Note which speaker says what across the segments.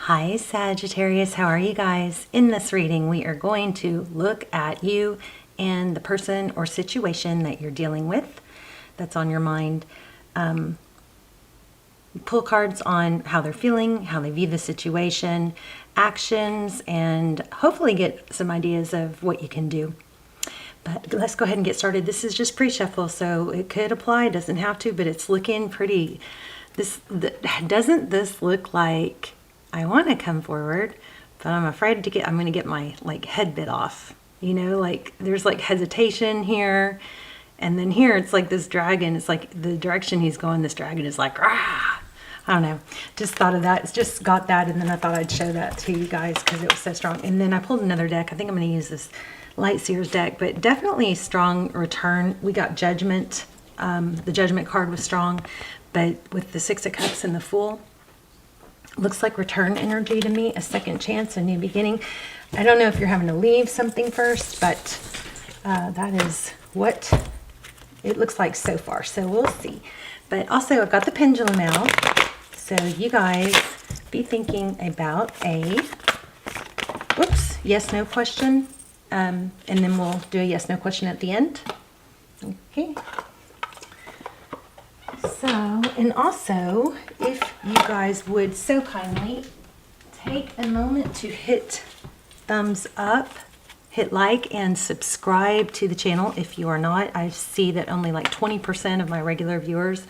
Speaker 1: Hi Sagittarius, how are you guys? In this reading, we are going to look at you and the person or situation that you're dealing with that's on your mind. Pull cards on how they're feeling, how they view the situation, actions, and hopefully get some ideas of what you can do. But let's go ahead and get started. This is just pre-shuffle, so it could apply, doesn't have to, but it's looking pretty. Doesn't this look like I want to come forward, but I'm afraid to I'm going to get my head bit off. You know, like there's like hesitation here, and then here it's like this dragon. It's like the direction he's going, this dragon is like, ah. I don't know. Just thought of that. It's just got that, and then I thought I'd show that to you guys because it was so strong. And then I pulled another deck. I think I'm going to use this Light Seers deck, but definitely a strong return. We got Judgment. The Judgment card was strong, but with the Six of Cups and the Fool, looks like return energy to me, a second chance, a new beginning. I don't know if you're having to leave something first, but that is what it looks like so far. So we'll see. But also I've got the pendulum out. So you guys be thinking about a, yes, no question. And then we'll do a yes, no question at the end. Okay. So, and also, if you guys would so kindly take a moment to hit thumbs up, hit like, and subscribe to the channel if you are not. I see that only like 20% of my regular viewers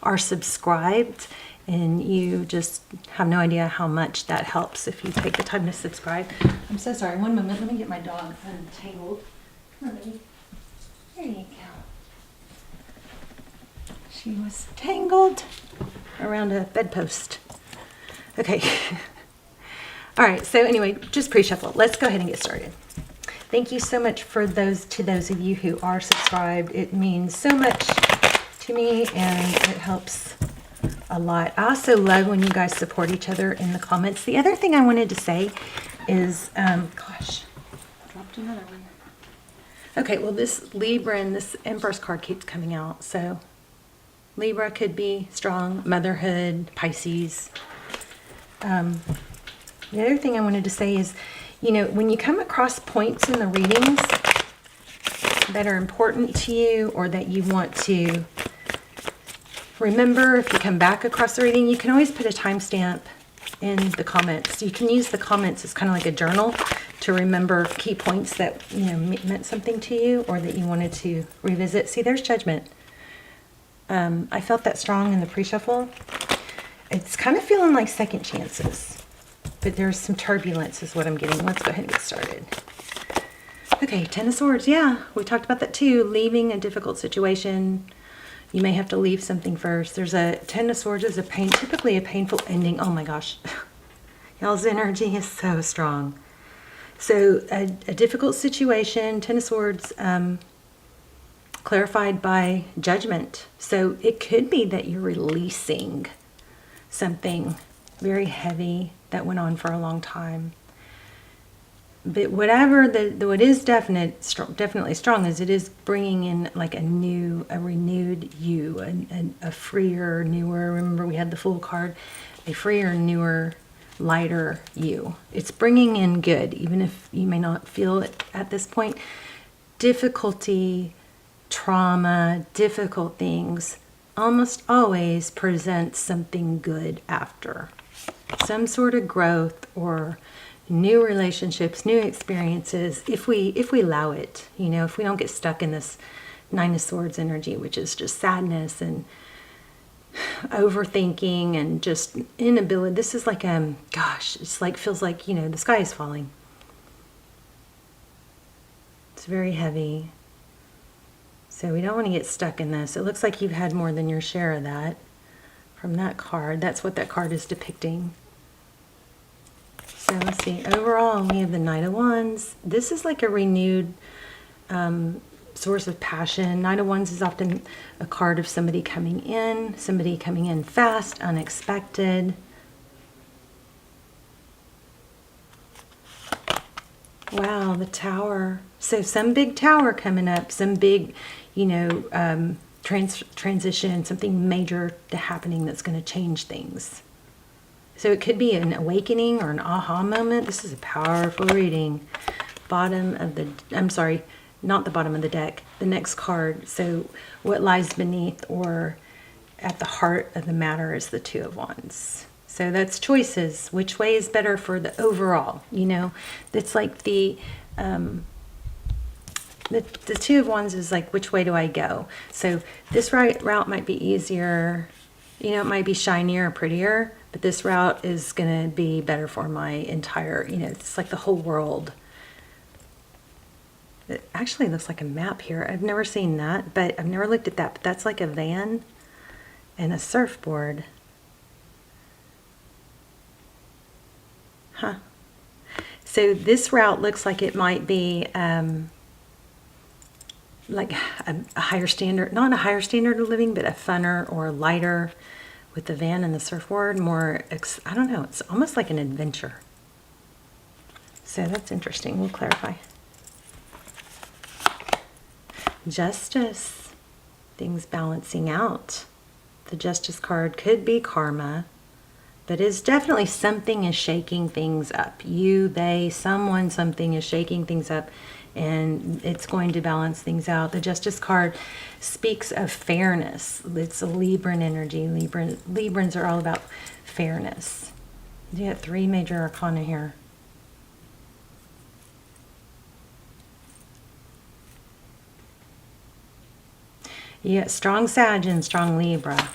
Speaker 1: are subscribed, and you just have no idea how much that helps if you take the time to subscribe. I'm so sorry. One moment. Let me get my dog untangled. Come on, baby. There you go. She was tangled around a bedpost. Okay. All right. So anyway, just pre-shuffle. Let's go ahead and get started. Thank you so much for those of you who are subscribed. It means so much to me, and it helps a lot. I also love when you guys support each other in the comments. The other thing I wanted to say is, gosh, I dropped another one. Okay, well, this Libra and this Empress card keeps coming out, so Libra could be strong, motherhood, Pisces. The other thing I wanted to say is, you know, when you come across points in the readings that are important to you or that you want to remember, if you come back across the reading, you can always put a timestamp in the comments. You can use the comments as kind of like a journal to remember key points that, you know, meant something to you or that you wanted to revisit. See, there's Judgment. I felt that strong in the pre-shuffle. It's kind of feeling like second chances, but there's some turbulence is what I'm getting. Let's go ahead and get started. Okay, Ten of Swords. Yeah, we talked about that too. Leaving a difficult situation. You may have to leave something first. There's a Ten of Swords is typically a painful ending. Oh my gosh. Y'all's energy is so strong. So a difficult situation, Ten of Swords, clarified by Judgment. So it could be that you're releasing something very heavy that went on for a long time. But whatever what is definitely strong is it is bringing in like a renewed you, a freer, newer. Remember we had the Fool card, a freer, newer, lighter you. It's bringing in good, even if you may not feel it at this point. Difficulty, trauma, difficult things almost always present something good after. Some sort of growth or new relationships, new experiences, if we allow it, you know, if we don't get stuck in this Nine of Swords energy, which is just sadness and overthinking and just inability. This is like, gosh, it's like, feels like, you know, the sky is falling. It's very heavy. So we don't want to get stuck in this. It looks like you've had more than your share of that from that card. That's what that card is depicting. So let's see. Overall, we have the Knight of Wands. This is like a renewed source of passion. Knight of Wands is often a card of somebody coming in fast, unexpected. Wow, the Tower. So some big tower coming up, some big, you know, transition, something major happening that's going to change things. So it could be an awakening or an aha moment. This is a powerful reading. Bottom of the, I'm sorry, not the bottom of the deck, the next card. So what lies beneath or at the heart of the matter is the Two of Wands. So that's choices. Which way is better for the overall? You know, it's like the Two of Wands is like, which way do I go? So this route might be easier. You know, it might be shinier or prettier, but this route is going to be better for my entire, you know, it's like the whole world. It actually looks like a map here. I've never seen that, but I've never looked at that. But that's like a van and a surfboard. Huh. So this route looks like it might be like a higher standard, not a higher standard of living, but a funner or lighter with the van and the surfboard. More, I don't know, it's almost like an adventure. So that's interesting. We'll clarify. Justice, things balancing out. The Justice card could be karma, but it's definitely something is shaking things up. You, they, someone, something is shaking things up, and it's going to balance things out. The Justice card speaks of fairness. It's a Libran energy. Librans are all about fairness. You got 3 major arcana here. You got strong Sag and strong Libra.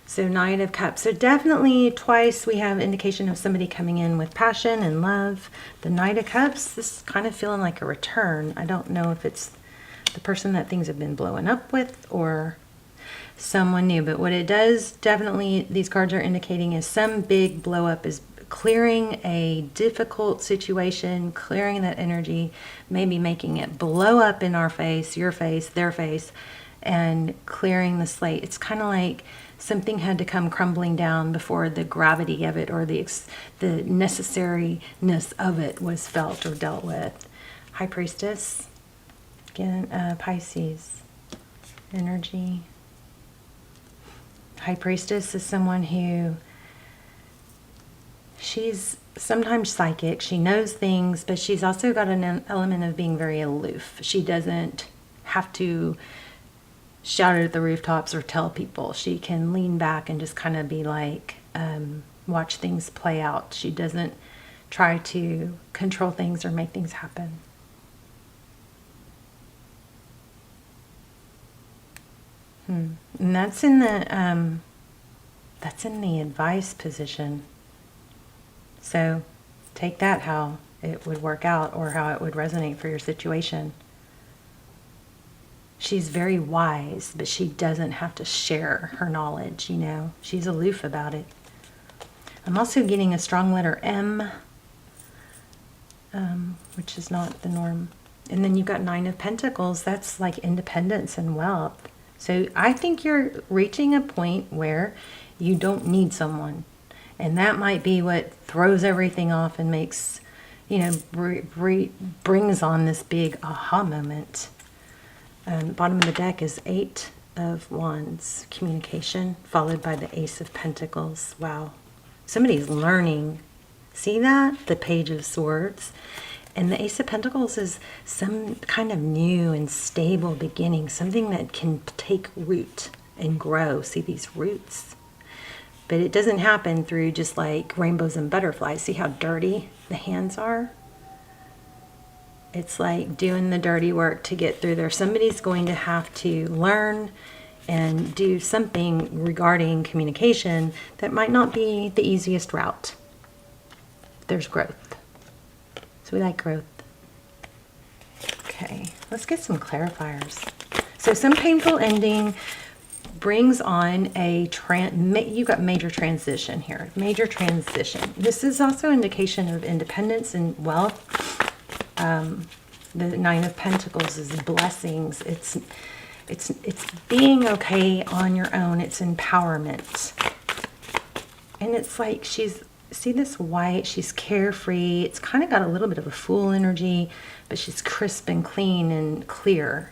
Speaker 1: So Knight of Cups. So definitely twice we have indication of somebody coming in with passion and love. The Knight of Cups, this is kind of feeling like a return. I don't know if it's the person that things have been blowing up with or someone new. But what it does, definitely these cards are indicating is some big blow up is clearing a difficult situation, clearing that energy, maybe making it blow up in our face, your face, their face, and clearing the slate. It's kind of like something had to come crumbling down before the gravity of it or the necessariness of it was felt or dealt with. High Priestess, again, Pisces energy. High Priestess is someone who, she's sometimes psychic. She knows things, but she's also got an element of being very aloof. She doesn't have to shout it at the rooftops or tell people. She can lean back and just kind of be like, watch things play out. She doesn't try to control things or make things happen. And that's in the advice position. So take that how it would work out or how it would resonate for your situation. She's very wise, but she doesn't have to share her knowledge, you know. She's aloof about it. I'm also getting a strong letter M, which is not the norm. And then you've got 9 of Pentacles. That's like independence and wealth. So I think you're reaching a point where you don't need someone. And that might be what throws everything off and makes, you know, brings on this big aha moment. Bottom of the deck is 8 of Wands, communication, followed by the Ace of Pentacles. Wow. Somebody's learning. See that? The Page of Swords. And the Ace of Pentacles is some kind of new and stable beginning, something that can take root and grow. See these roots? But it doesn't happen through just like rainbows and butterflies. See how dirty the hands are? It's like doing the dirty work to get through there. Somebody's going to have to learn and do something regarding communication that might not be the easiest route. There's growth. So we like growth. Okay, let's get some clarifiers. So some painful ending brings on a, you've got major transition here. Major transition. This is also indication of independence and wealth. The 9 of Pentacles is blessings. It's being okay on your own. It's empowerment. And it's like see this white, she's carefree. It's kind of got a little bit of a fool energy, but she's crisp and clean and clear.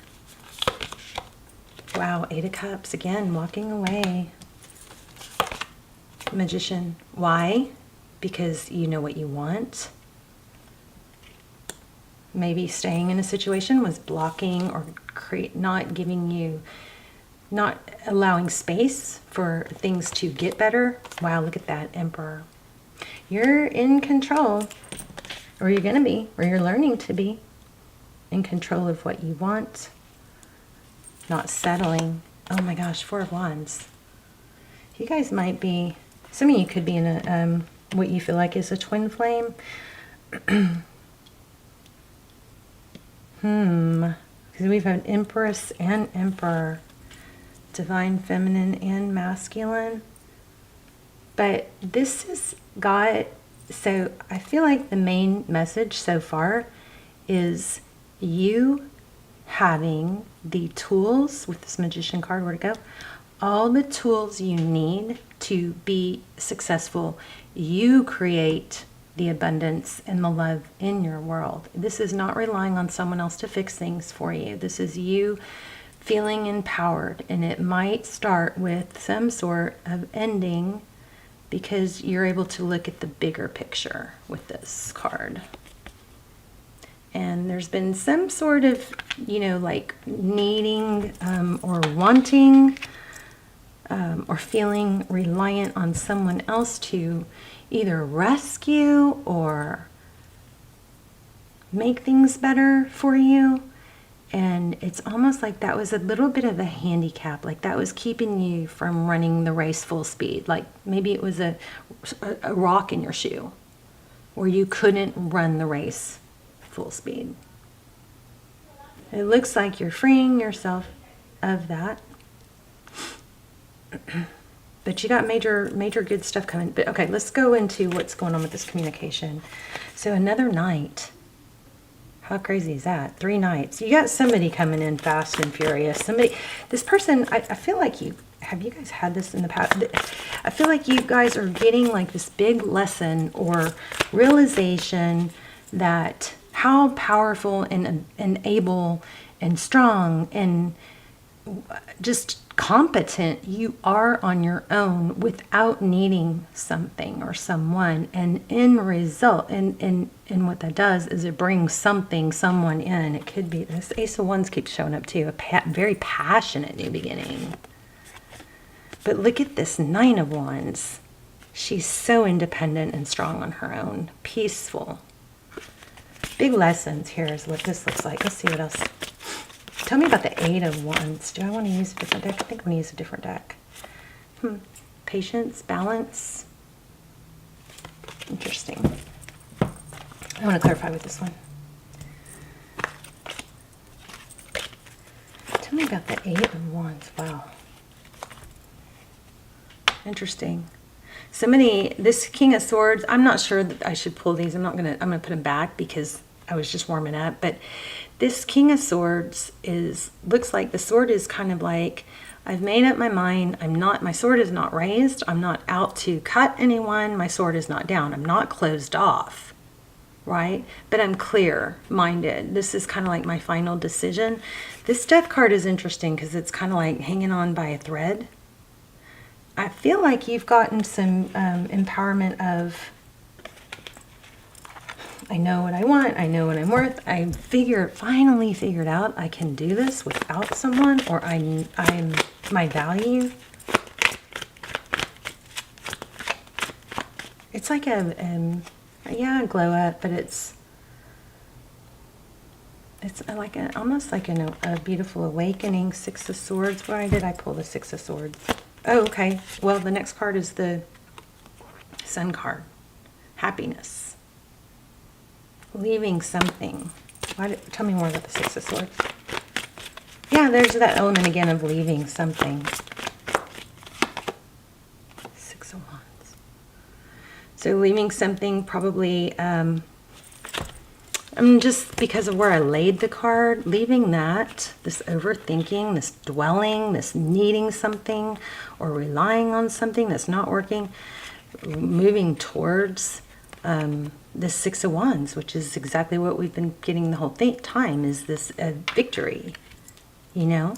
Speaker 1: Wow, 8 of Cups, again, walking away. Magician. Why? Because you know what you want. Maybe staying in a situation was blocking or not giving you, not allowing space for things to get better. Wow, look at that, Emperor. You're in control, or you're going to be, or you're learning to be in control of what you want, not settling. Oh my gosh, Four of Wands. You guys might be, some of you could be in a what you feel like is a twin flame. Because we've had Empress and Emperor, divine feminine and masculine. But this has got, so I feel like the main message so far is you having the tools, with this Magician card, where to go, all the tools you need to be successful. You create the abundance and the love in your world. This is not relying on someone else to fix things for you. This is you feeling empowered, and it might start with some sort of ending because you're able to look at the bigger picture with this card. And there's been some sort of, you know, like needing or wanting or feeling reliant on someone else to either rescue or make things better for you. And it's almost like that was a little bit of a handicap, like that was keeping you from running the race full speed. Like maybe it was a rock in your shoe where you couldn't run the race full speed. It looks like you're freeing yourself of that. But you got major good stuff coming. But okay, let's go into what's going on with this communication. So another night. How crazy is that? 3 nights. You got somebody coming in fast and furious. Somebody, this person, I feel like have you guys had this in the past? I feel like you guys are getting like this big lesson or realization that how powerful and able and strong and just competent you are on your own without needing something or someone. And in result, and what that does is it brings someone in. It could be, this Ace of Wands keeps showing up too, a very passionate new beginning. But look at this Nine of Wands. She's so independent and strong on her own, peaceful. Big lessons here is what this looks like. Let's see what else. Tell me about the Eight of Wands. Do I want to use a different deck? I think I'm going to use a different deck. Patience, balance. Interesting. I want to clarify with this one. Tell me about the Eight of Wands. Wow. Interesting. Somebody, this King of Swords, I'm not sure that I should pull these. I'm going to put them back because I was just warming up. But this King of Swords looks like the sword is kind of like, I've made up my mind. My sword is not raised. I'm not out to cut anyone. My sword is not down. I'm not closed off, right? But I'm clear-minded. This is kind of like my final decision. This Death card is interesting because it's kind of like hanging on by a thread. I feel like you've gotten some empowerment of, I know what I want, I know what I'm worth, I finally figured out I can do this without someone, or I'm my value. It's like a glow up, but it's like almost like a beautiful awakening. Six of Swords. Why did I pull the Six of Swords? Oh, okay. Well, the next card is the Sun card. Happiness. Leaving something. Tell me more about the Six of Swords. Yeah, there's that element again of leaving something. Six of Wands. So leaving something probably, just because of where I laid the card, leaving that, this overthinking, this dwelling, this needing something or relying on something that's not working, moving towards this Six of Wands, which is exactly what we've been getting the whole time, is this victory, you know?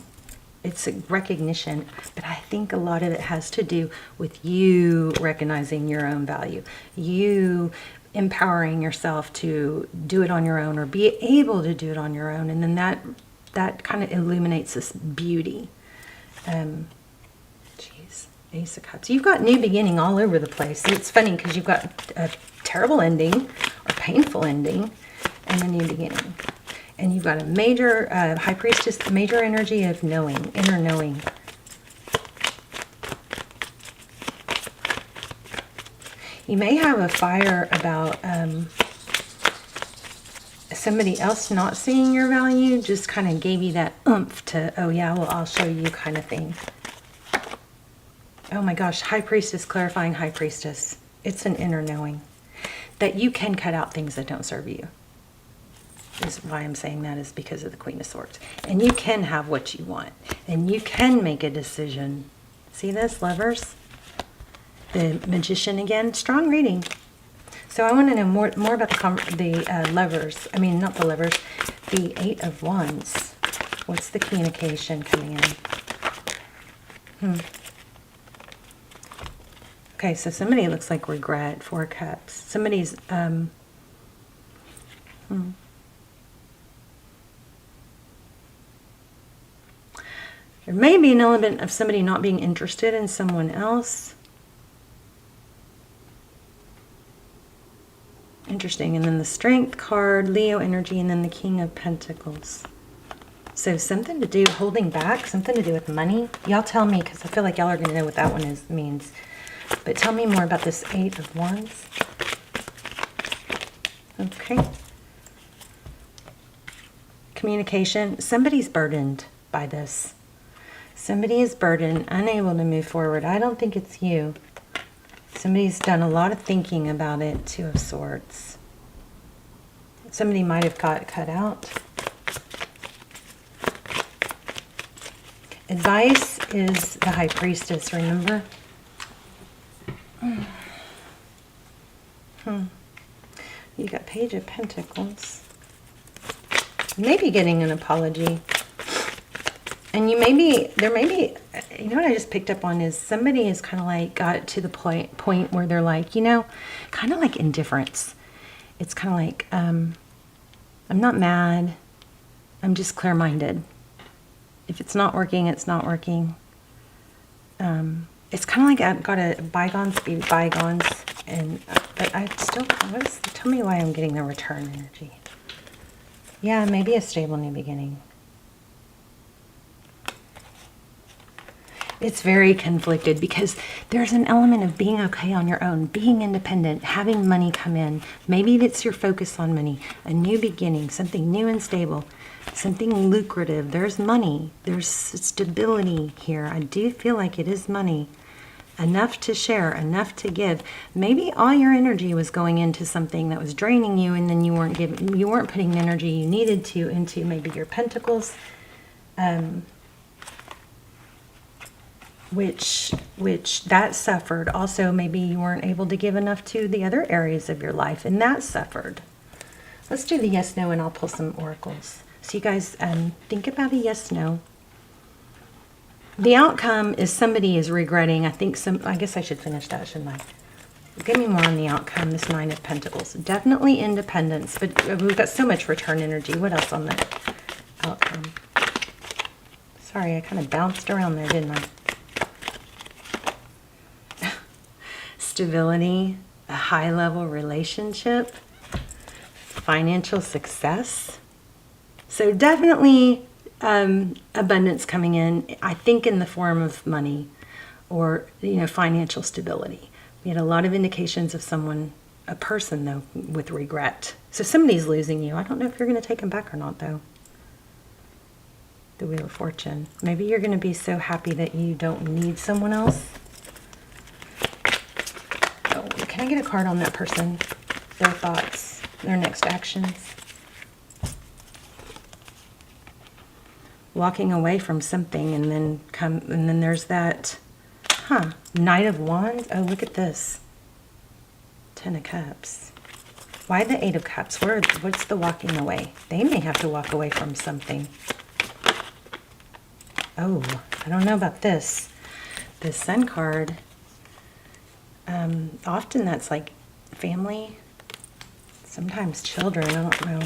Speaker 1: It's a recognition, but I think a lot of it has to do with you recognizing your own value, you empowering yourself to do it on your own or be able to do it on your own. And then that kind of illuminates this beauty. Geez, Ace of Cups. You've got new beginning all over the place. It's funny because you've got a terrible ending or painful ending and a new beginning. And you've got a major High Priestess, major energy of knowing, inner knowing. You may have a fire about somebody else not seeing your value, just kind of gave you that oomph to, oh yeah, well, I'll show you kind of thing. Oh my gosh, High Priestess, clarifying High Priestess. It's an inner knowing that you can cut out things that don't serve you. Is why I'm saying that is because of the Queen of Swords. And you can have what you want. And you can make a decision. See this, Lovers? The Magician again. Strong reading. So I want to know more about the Lovers. I mean, not the Lovers. The Eight of Wands. What's the communication coming in? Okay, so somebody looks like regret. Four Cups. Somebody's... There may be an element of somebody not being interested in someone else. Interesting. And then the Strength card, Leo energy, and then the King of Pentacles. So something to do, holding back, something to do with money. Y'all tell me, because I feel like y'all are going to know what that one means. But tell me more about this Eight of Wands. Okay. Communication. Somebody's burdened by this. Somebody is burdened, unable to move forward. I don't think it's you. Somebody's done a lot of thinking about it. Two of Swords. Somebody might have got cut out. Advice is the High Priestess, remember? You got Page of Pentacles. Maybe getting an apology. And you may be, there may be, you know what I just picked up on is somebody is kind of like got to the point where they're like, you know, kind of like indifference. It's kind of like, I'm not mad. I'm just clear-minded. If it's not working, it's not working. It's kind of like I've got to bygones be bygones. And, but I still, tell me why I'm getting the return energy. Yeah, maybe a stable new beginning. It's very conflicted because there's an element of being okay on your own, being independent, having money come in. Maybe it's your focus on money, a new beginning, something new and stable, something lucrative. There's money, there's stability here. I do feel like it is money. Enough to share, enough to give. Maybe all your energy was going into something that was draining you, and then you weren't putting the energy you needed to into maybe your pentacles. Which that suffered. Also, maybe you weren't able to give enough to the other areas of your life, and that suffered. Let's do the yes, no, and I'll pull some oracles. So you guys think about a yes, no. The outcome is somebody is regretting. I guess I should finish that, shouldn't I? Give me more on the outcome, this Nine of Pentacles. Definitely independence, but we've got so much return energy. What else on the outcome? Sorry, I kind of bounced around there, didn't I? Stability, a high-level relationship, financial success. So definitely abundance coming in, I think in the form of money or, you know, financial stability. We had a lot of indications of someone, a person though, with regret. So somebody's losing you. I don't know if you're going to take them back or not though. The Wheel of Fortune. Maybe you're going to be so happy that you don't need someone else. Oh, can I get a card on that person? Their thoughts, their next actions. Walking away from something and then there's that, Knight of Wands. Oh, look at this. Ten of Cups. Why the Eight of Cups? What's the walking away? They may have to walk away from something. Oh, I don't know about this. This Sun card, often that's like family, sometimes children, I don't know.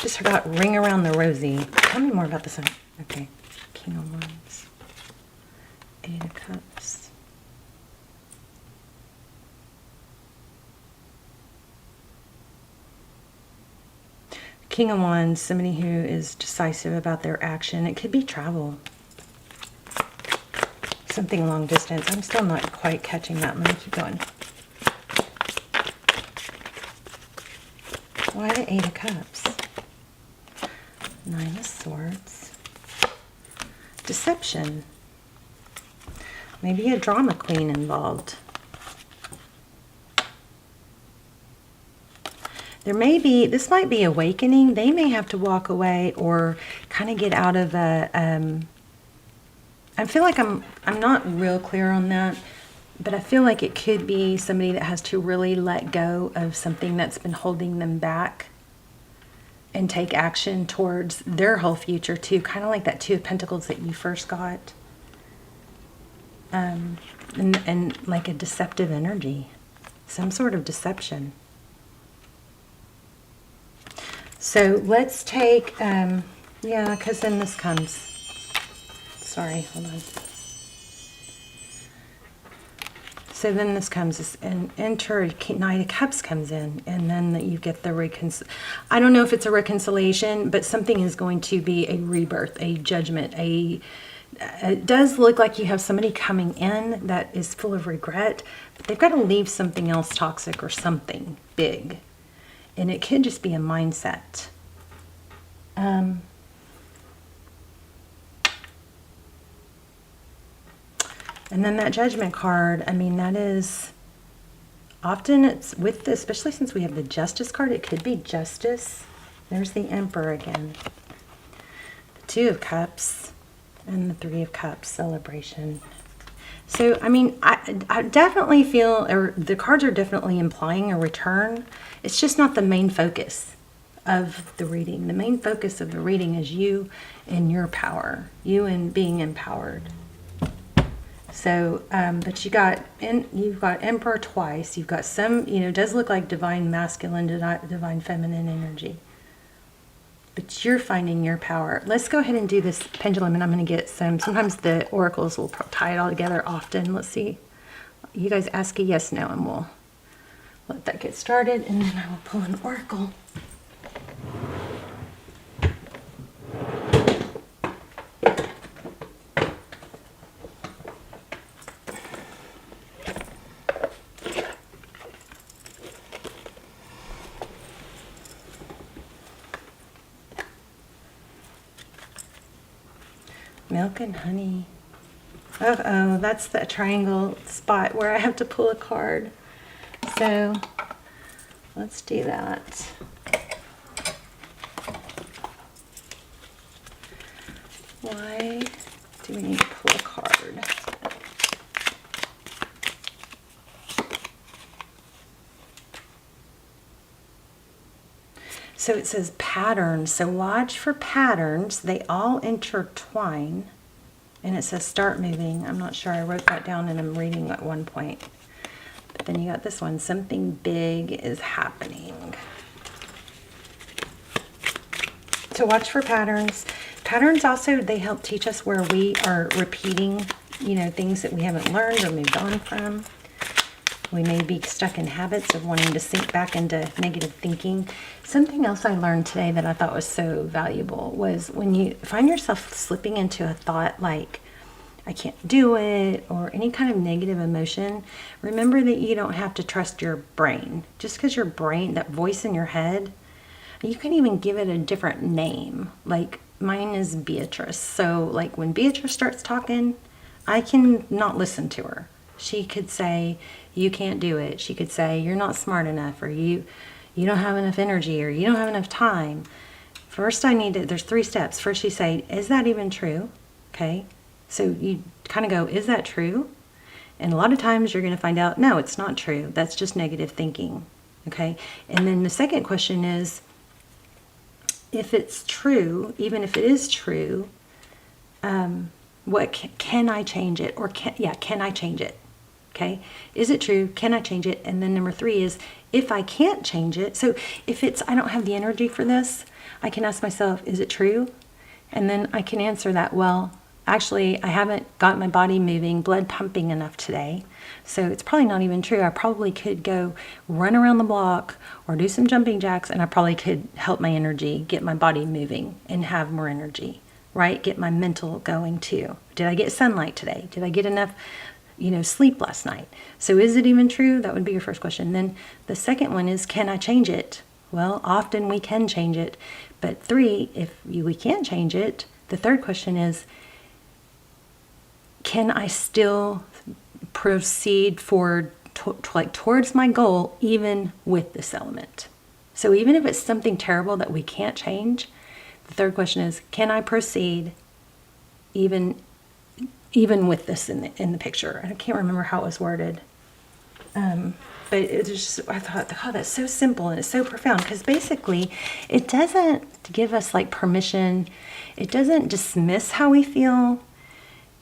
Speaker 1: Just forgot Ring Around the Rosie. Tell me more about this one. Okay, King of Wands, Eight of Cups. King of Wands, somebody who is decisive about their action. It could be travel. Something long distance. I'm still not quite catching that. Let me keep going. Why the Eight of Cups? Nine of Swords. Deception. Maybe a drama queen involved. There may be, this might be awakening. They may have to walk away or kind of get out of a, I feel like I'm not real clear on that, but I feel like it could be somebody that has to really let go of something that's been holding them back and take action towards their whole future too. Kind of like that Two of Pentacles that you first got. And like a deceptive energy, some sort of deception. So let's take, yeah, because then this comes. Sorry, hold on. So then this comes, and enter Knight of Cups comes in, and then you get the I don't know if it's a reconciliation, but something is going to be a rebirth, a judgment, it does look like you have somebody coming in that is full of regret, but they've got to leave something else toxic or something big. And it could just be a mindset. And then that Judgment card, I mean, that is, often it's with the, especially since we have the Justice card, it could be justice. There's the Emperor again. The Two of Cups and the Three of Cups, celebration. So, I mean, I definitely feel, or the cards are definitely implying a return. It's just not the main focus of the reading. The main focus of the reading is you and your power, you and being empowered. So, but you've got Emperor twice. You've got some, it does look like divine masculine, divine feminine energy. But you're finding your power. Let's go ahead and do this pendulum, and I'm going to get sometimes the oracles will tie it all together often. Let's see. You guys ask a yes, no, and we'll let that get started, and then I will pull an oracle. Milk and honey. Uh-oh, that's the triangle spot where I have to pull a card. So let's do that. Why do we need to pull a card? So it says patterns. So watch for patterns. They all intertwine. And it says start moving. I'm not sure. I wrote that down and I'm reading at one point. But then you got this one. Something big is happening. So watch for patterns. Patterns also, they help teach us where we are repeating, things that we haven't learned or moved on from. We may be stuck in habits of wanting to sink back into negative thinking. Something else I learned today that I thought was so valuable was when you find yourself slipping into a thought like, I can't do it, or any kind of negative emotion, remember that you don't have to trust your brain. Just because your brain, that voice in your head, you can even give it a different name. Like mine is Beatrice. So like when Beatrice starts talking, I can not listen to her. She could say, you can't do it. She could say, you're not smart enough, or you don't have enough energy, or you don't have enough time. First, there's 3 steps. First, you say, is that even true? Okay. So you kind of go, is that true? And a lot of times you're going to find out, no, it's not true. That's just negative thinking. Okay. And then the second question is if it's true, even if it is true, what can I change it? Or can I change it? Okay, is it true? Can I change it? And then number 3 is, if I can't change it, so if it's, I don't have the energy for this, I can ask myself, is it true? And then I can answer that, well, actually, I haven't got my body moving, blood pumping enough today, so it's probably not even true. I probably could go run around the block or do some jumping jacks, and I probably could help my energy, get my body moving and have more energy, right? Get my mental going too. Did I get sunlight today? Did I get enough, sleep last night? So is it even true? That would be your first question. Then the second one is, can I change it? Well, often we can change it. But 3, if we can't change it, the third question is, can I still proceed forward towards my goal even with this element? So even if it's something terrible that we can't change, the third question is, can I proceed even with this in the picture? I can't remember how it was worded. But it's just, I thought, oh, that's so simple and it's so profound, because basically it doesn't give us like permission. It doesn't dismiss how we feel.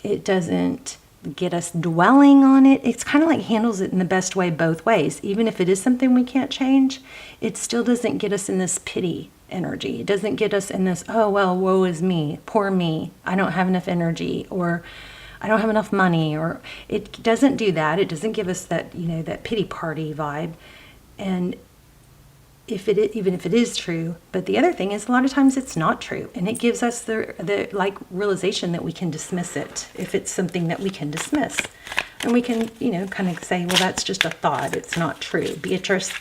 Speaker 1: It doesn't get us dwelling on it. It's kind of like handles it in the best way both ways. Even if it is something we can't change, it still doesn't get us in this pity energy. It doesn't get us in this, oh, well, woe is me, poor me, I don't have enough energy, or I don't have enough money, or it doesn't do that. It doesn't give us that, that pity party vibe. And even if it is true, but the other thing is, a lot of times it's not true, and it gives us the like realization that we can dismiss it if it's something that we can dismiss, and we can kind of say, well, that's just a thought, it's not true. Beatrice,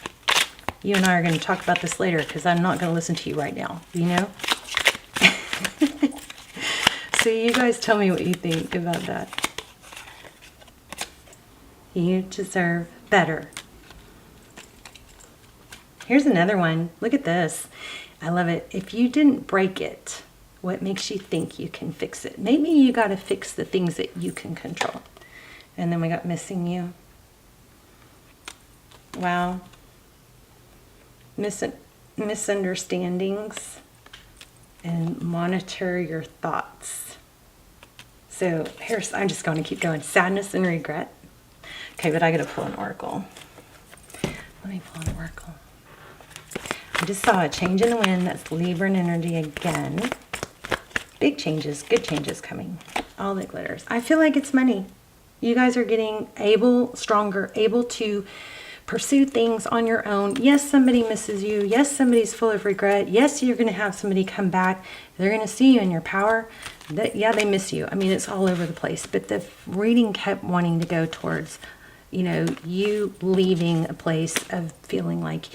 Speaker 1: you and I are going to talk about this later, because I'm not going to listen to you right now, So you guys tell me what you think about that. You deserve better. Here's another one. Look at this. I love it. If you didn't break it, what makes you think you can fix it? Maybe you got to fix the things that you can control. And then we got missing you. Wow. Misunderstandings. And monitor your thoughts. So I'm just going to keep going. Sadness and regret. Okay, but I got to pull an oracle. Let me pull an oracle. I just saw a change in the wind. That's Libra energy again. Big changes, good changes coming. All the glitters. I feel like it's money. You guys are getting stronger, able to pursue things on your own. Yes, somebody misses you. Yes, somebody's full of regret. Yes, you're going to have somebody come back. They're going to see you in your power. Yeah, they miss you. I mean, it's all over the place. But the reading kept wanting to go towards, you leaving a place of feeling like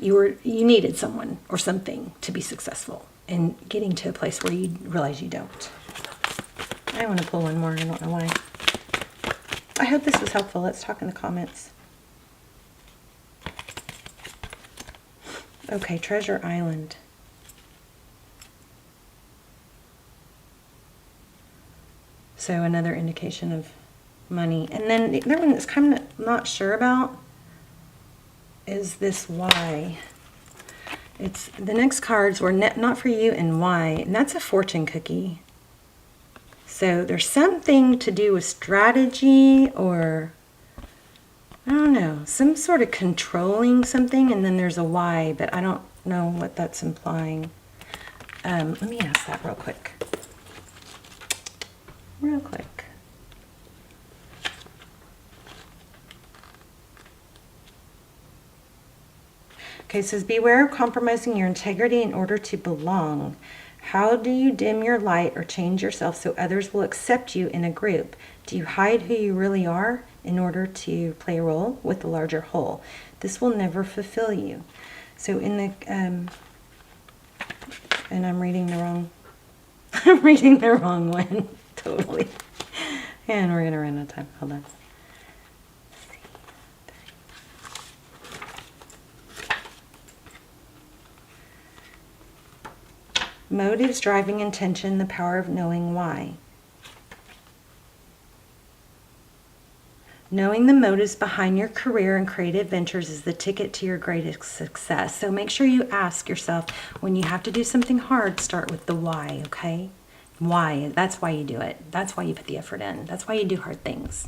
Speaker 1: you needed someone or something to be successful, and getting to a place where you realize you don't. I want to pull one more. I don't know why. I hope this was helpful. Let's talk in the comments. Okay, Treasure Island. So another indication of money. And then the other one that's kind of not sure about is this why. It's the next cards were not for you and why. And that's a fortune cookie. So there's something to do with strategy, or I don't know, some sort of controlling something, and then there's a why, but I don't know what that's implying. Let me ask that real quick. Real quick. Okay, it says, beware of compromising your integrity in order to belong. How do you dim your light or change yourself so others will accept you in a group? Do you hide who you really are in order to play a role with the larger whole? This will never fulfill you. So in the, and I'm reading the wrong, I'm reading the wrong one, totally. And we're gonna run out of time, hold on. Motives, driving intention, the power of knowing why. Knowing the motives behind your career and creative ventures is the ticket to your greatest success. So make sure you ask yourself, when you have to do something hard, start with the why, okay? Why? That's why you do it. That's why you put the effort in. That's why you do hard things.